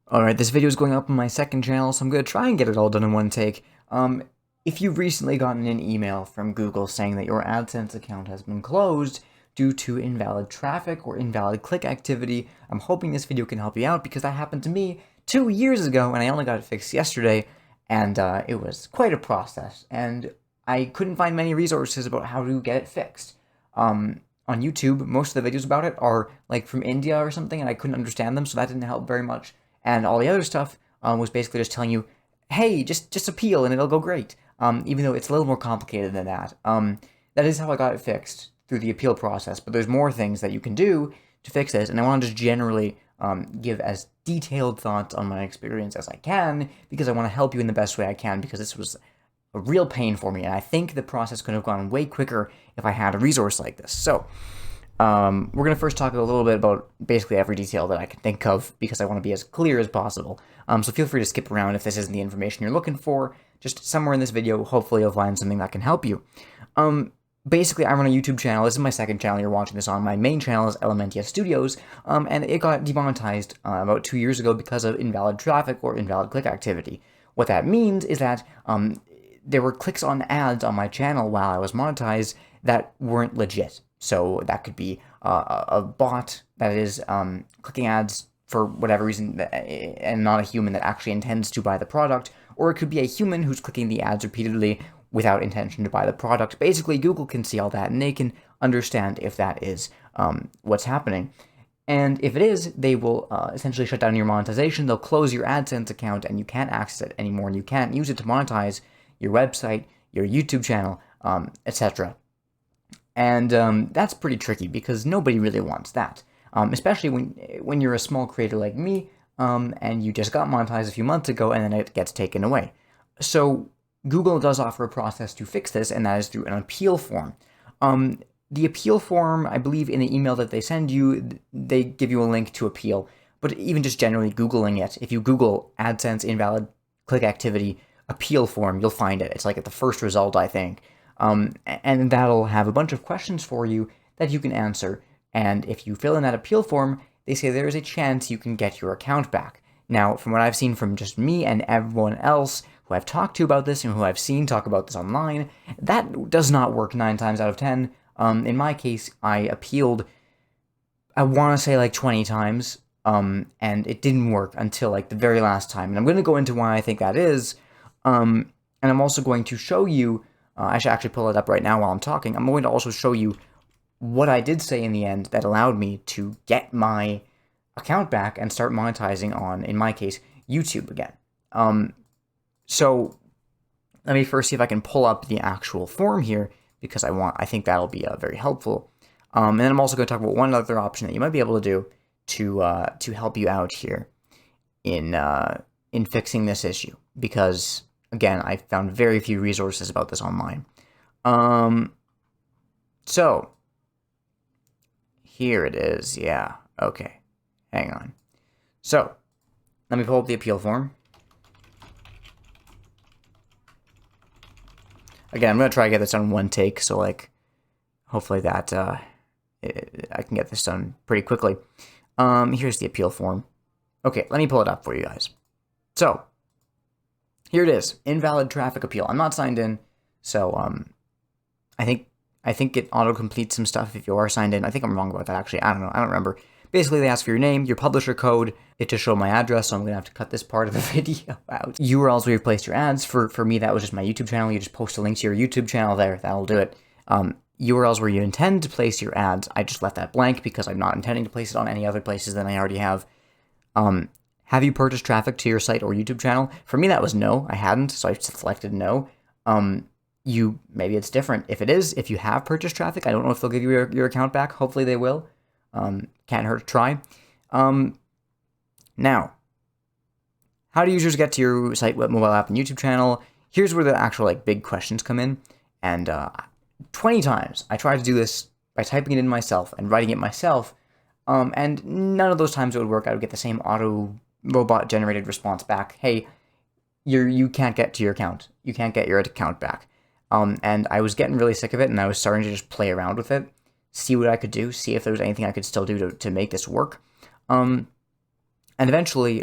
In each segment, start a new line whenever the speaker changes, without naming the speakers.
Alright, this video is going up on my second channel, so I'm going to try and get it all done in one take. If you've recently gotten an email from Google saying that your AdSense account has been closed due to invalid traffic or invalid click activity, I'm hoping this video can help you out because that happened to me 2 years ago and I only got it fixed yesterday, and it was quite a process, and I couldn't find many resources about how to get it fixed. On YouTube, most of the videos about it are like from India or something, and I couldn't understand them, so that didn't help very much. And all the other stuff was basically just telling you, hey, just appeal and it'll go great. Even though it's a little more complicated than that. That is how I got it fixed, through the appeal process, but there's more things that you can do to fix this, and I want to just generally give as detailed thoughts on my experience as I can, because I want to help you in the best way I can, because this was a real pain for me, and I think the process could have gone way quicker if I had a resource like this. So, we're going to first talk a little bit about basically every detail that I can think of, because I want to be as clear as possible. So feel free to skip around if this isn't the information you're looking for. Just somewhere in this video, hopefully you'll find something that can help you. Basically, I run a YouTube channel. This is my second channel you're watching this on. My main channel is Elementia Studios, and it got demonetized about 2 years ago because of invalid traffic or invalid click activity. What that means is that there were clicks on ads on my channel while I was monetized that weren't legit. So that could be a bot that is clicking ads for whatever reason, and not a human that actually intends to buy the product, or it could be a human who's clicking the ads repeatedly without intention to buy the product. Basically, Google can see all that, and they can understand if that is what's happening. And if it is, they will essentially shut down your monetization. They'll close your AdSense account, and you can't access it anymore, and you can't use it to monetize your website, your YouTube channel, etc. And that's pretty tricky because nobody really wants that, especially when you're a small creator like me, and you just got monetized a few months ago and then it gets taken away. So Google does offer a process to fix this, and that is through an appeal form. The appeal form, I believe in the email that they send you, they give you a link to appeal, but even just generally Googling it, if you Google AdSense invalid click activity appeal form, you'll find it. It's like at the first result, I think. And that'll have a bunch of questions for you that you can answer. And if you fill in that appeal form, they say there is a chance you can get your account back. Now, from what I've seen from just me and everyone else who I've talked to about this and who I've seen talk about this online, that does not work 9 times out of 10. In my case, I appealed, I want to say like 20 times, and it didn't work until like the very last time. And I'm going to go into why I think that is. And I'm also going to show you, I should actually pull it up right now while I'm talking. I'm going to also show you what I did say in the end that allowed me to get my account back and start monetizing on, in my case, YouTube again. So let me first see if I can pull up the actual form here, because I think that'll be very helpful. And then I'm also going to talk about one other option that you might be able to do to help you out here in fixing this issue, because again, I found very few resources about this online. So here it is. Yeah. Okay. Hang on. So let me pull up the appeal form. Again, I'm going to try to get this done in one take, so like, hopefully that I can get this done pretty quickly. Here's the appeal form. Okay, let me pull it up for you guys. So here it is, invalid traffic appeal. I'm not signed in, so I think it auto-completes some stuff if you are signed in. I think I'm wrong about that, actually. I don't know. I don't remember. Basically, they ask for your name, your publisher code, it to show my address, so I'm going to have to cut this part of the video out. URLs where you've placed your ads. For me, that was just my YouTube channel. You just post a link to your YouTube channel there. That'll do it. URLs where you intend to place your ads. I just left that blank because I'm not intending to place it on any other places than I already have. Have you purchased traffic to your site or YouTube channel? For me, that was no. I hadn't, so I selected no. Maybe it's different. If it is, if you have purchased traffic, I don't know if they'll give you your account back. Hopefully they will. Can't hurt to try. Now, how do users get to your site, web, mobile app, and YouTube channel? Here's where the actual big questions come in. And 20 times I tried to do this by typing it in myself and writing it myself, and none of those times it would work. I would get the same robot generated response back. Hey, you can't get to your account. You can't get your account back. And I was getting really sick of it, and I was starting to just play around with it, see what I could do, see if there was anything I could still do to make this work. And eventually,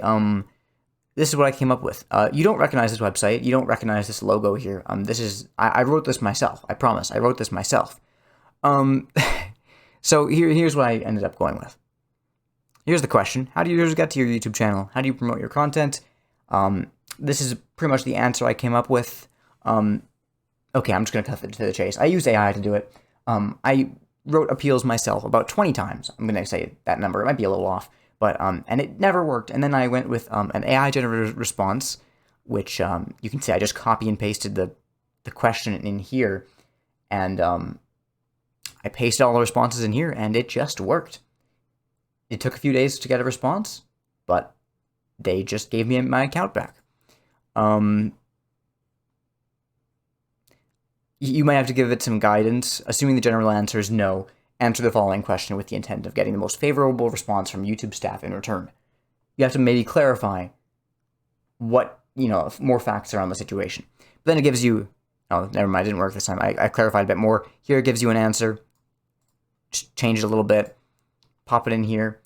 this is what I came up with. You don't recognize this website. You don't recognize this logo here. I wrote this myself. I promise. I wrote this myself. So here's what I ended up going with. Here's the question. How do users get to your YouTube channel? How do you promote your content? This is pretty much the answer I came up with. Okay, I'm just going to cut to the chase. I used AI to do it. I wrote appeals myself about 20 times. I'm going to say that number. It might be a little off. But, and it never worked. And then I went with an AI-generated response, which you can see I just copy and pasted the question in here. And I pasted all the responses in here, and it just worked. It took a few days to get a response, but they just gave me my account back. You might have to give it some guidance. Assuming the general answer is no, answer the following question with the intent of getting the most favorable response from YouTube staff in return. You have to maybe clarify what, more facts around the situation. But then it gives you, oh, never mind, it didn't work this time. I clarified a bit more. Here it gives you an answer. Just change it a little bit. Pop it in here.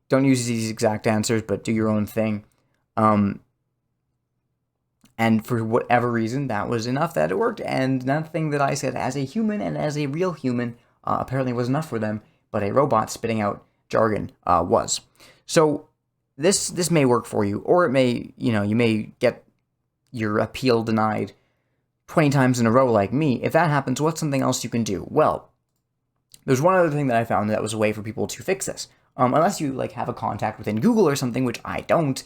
Don't use these exact answers, but do your own thing. And for whatever reason, that was enough that it worked. And nothing that I said as a human and as a real human apparently was enough for them, but a robot spitting out jargon was. So this may work for you, or it may, you may get your appeal denied 20 times in a row like me. If that happens, what's something else you can do? Well, there's one other thing that I found that was a way for people to fix this. Unless you have a contact within Google or something, which I don't,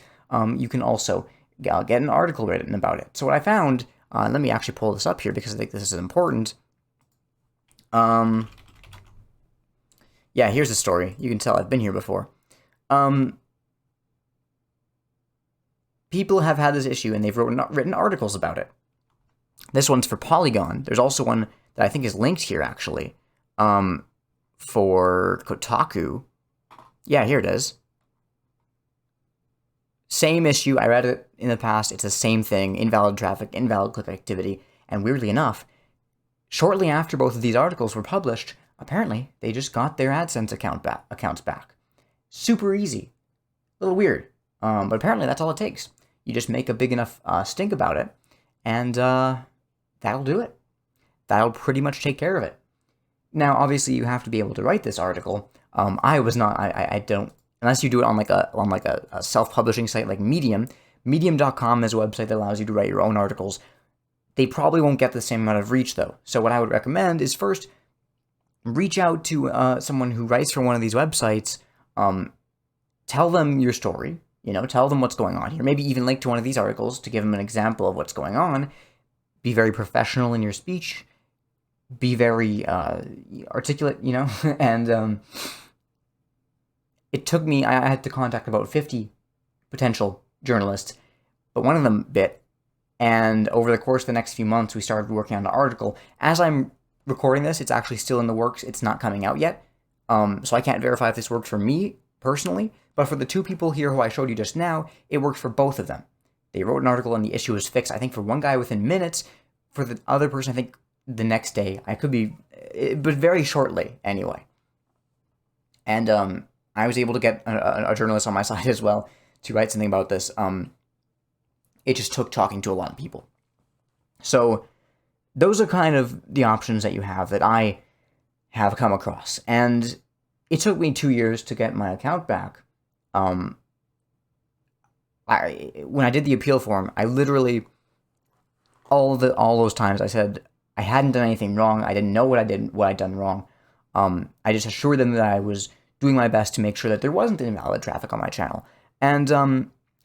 you can also get an article written about it. So what I found, let me actually pull this up here because I think this is important. Yeah, here's the story. You can tell I've been here before. People have had this issue and they've written articles about it. This one's for Polygon. There's also one that I think is linked here, actually, for Kotaku. Yeah, here it is. Same issue. I read it in the past. It's the same thing. Invalid traffic, invalid click activity. And weirdly enough, shortly after both of these articles were published, apparently they just got their AdSense accounts back. Super easy. A little weird. But apparently that's all it takes. You just make a big enough stink about it, and that'll do it. That'll pretty much take care of it. Now, obviously, you have to be able to write this article. I was not. I don't. Unless you do it on a self-publishing site like Medium. Medium.com is a website that allows you to write your own articles. They probably won't get the same amount of reach, though. So what I would recommend is first reach out to someone who writes for one of these websites. Tell them your story. Tell them what's going on here. Maybe even link to one of these articles to give them an example of what's going on. Be very professional in your speech. Be very articulate, and it took me, I had to contact about 50 potential journalists, but one of them bit, and over the course of the next few months, we started working on the article. As I'm recording this, it's actually still in the works. It's not coming out yet, so I can't verify if this worked for me personally, but for the two people here who I showed you just now, it worked for both of them. They wrote an article and the issue was fixed, I think for one guy within minutes, for the other person, I think the next day. I could be, but very shortly anyway. And I was able to get a journalist on my side as well to write something about this. It just took talking to a lot of people. So those are kind of the options that you have that I have come across. And it took me 2 years to get my account back. When I did the appeal form, I literally, all those times I said I hadn't done anything wrong. I didn't know what I'd done wrong. I just assured them that I was doing my best to make sure that there wasn't invalid traffic on my channel. And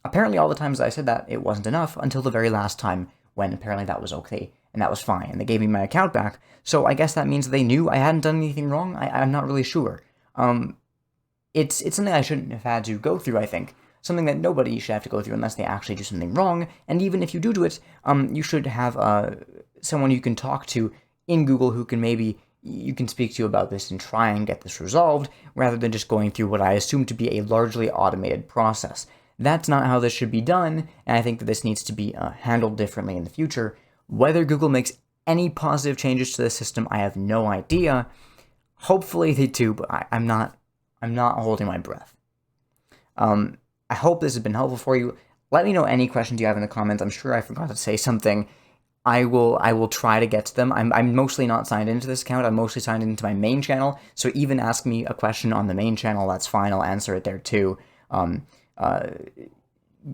apparently all the times that I said that, it wasn't enough until the very last time when apparently that was okay and that was fine. And they gave me my account back. So I guess that means they knew I hadn't done anything wrong. I'm not really sure. It's something I shouldn't have had to go through, I think. Something that nobody should have to go through unless they actually do something wrong. And even if you do it, you should have someone you can talk to in Google who can maybe you can speak to about this and try and get this resolved, rather than just going through what I assume to be a largely automated process. That's not how this should be done, and I think that this needs to be handled differently in the future. Whether Google makes any positive changes to the system, I have no idea. Hopefully they do, but I'm not holding my breath. I hope this has been helpful for you. let me know any questions you have in the comments. I'm sure I forgot to say something. I will try to get to them. I'm mostly not signed into this account. I'm mostly signed into my main channel. So even ask me a question on the main channel, that's fine. I'll answer it there too.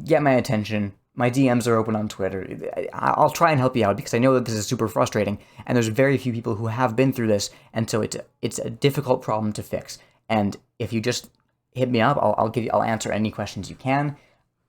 Get my attention. My DMs are open on Twitter. I'll try and help you out because I know that this is super frustrating, and there's very few people who have been through this, and so it's a difficult problem to fix. And if you just hit me up, I'll answer any questions you can.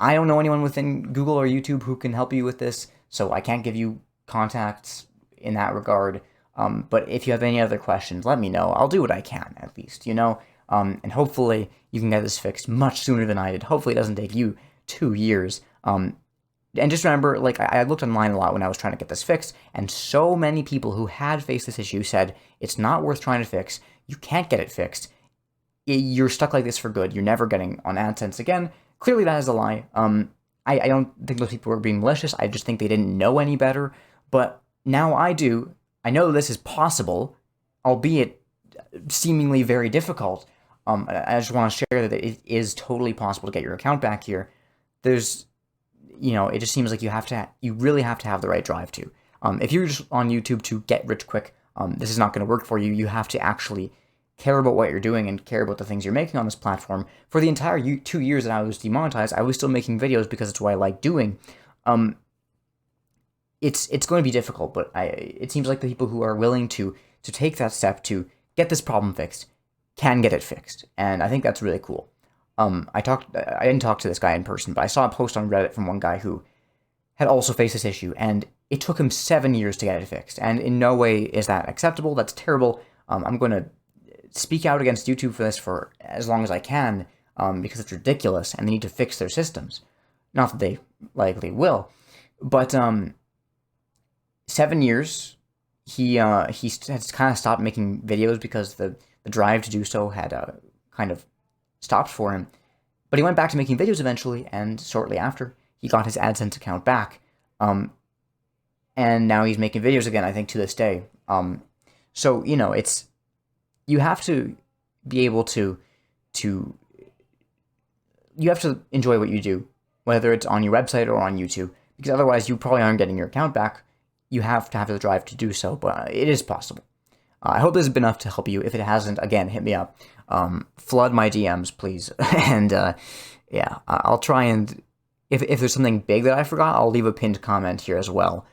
I don't know anyone within Google or YouTube who can help you with this, so I can't give you contacts in that regard. But if you have any other questions, let me know. I'll do what I can, at least, you know? And hopefully you can get this fixed much sooner than I did. Hopefully it doesn't take you 2 years. And just remember, like, I looked online a lot when I was trying to get this fixed, and so many people who had faced this issue said, it's not worth trying to fix, you can't get it fixed, you're stuck like this for good, you're never getting on AdSense again. Clearly that is a lie. I don't think those people were being malicious, I just think they didn't know any better, but now I do. I know this is possible, albeit seemingly very difficult. I just want to share that it is totally possible to get your account back here. There's, you know, it just seems like you really have to have the right drive to. If you're just on YouTube to get rich quick, this is not going to work for you. You have to actually care about what you're doing and care about the things you're making on this platform. For the entire 2 years that I was demonetized, I was still making videos because it's what I like doing. It's going to be difficult, but it seems like the people who are willing to take that step to get this problem fixed can get it fixed, and I think that's really cool. I didn't talk to this guy in person, but I saw a post on Reddit from one guy who had also faced this issue, and it took him 7 years to get it fixed, and in no way is that acceptable. That's terrible. I'm going to speak out against YouTube for this for as long as I can, because it's ridiculous, and they need to fix their systems. Not that they likely will, but 7 years, he has kind of stopped making videos because the drive to do so had kind of stopped for him, but he went back to making videos eventually, and shortly after, he got his AdSense account back, and now he's making videos again, I think, to this day. So, you know, you have to be able to you have to enjoy what you do, whether it's on your website or on YouTube, because otherwise you probably aren't getting your account back. You have to have the drive to do so, but it is possible. I hope this has been enough to help you. If it hasn't, again, hit me up. Flood my DMs, please. And, yeah, I'll try and, if there's something big that I forgot, I'll leave a pinned comment here as well,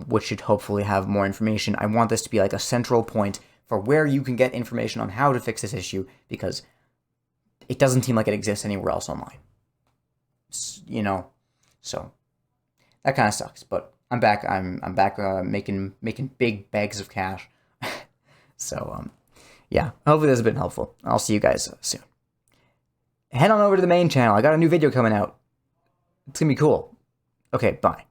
which should hopefully have more information. I want this to be like a central point for where you can get information on how to fix this issue, because it doesn't seem like it exists anywhere else online. You know, so that kind of sucks, but I'm back. I'm back making big bags of cash. So, yeah, hopefully this has been helpful. I'll see you guys soon. Head on over to the main channel. I got a new video coming out. It's going to be cool. Okay, bye.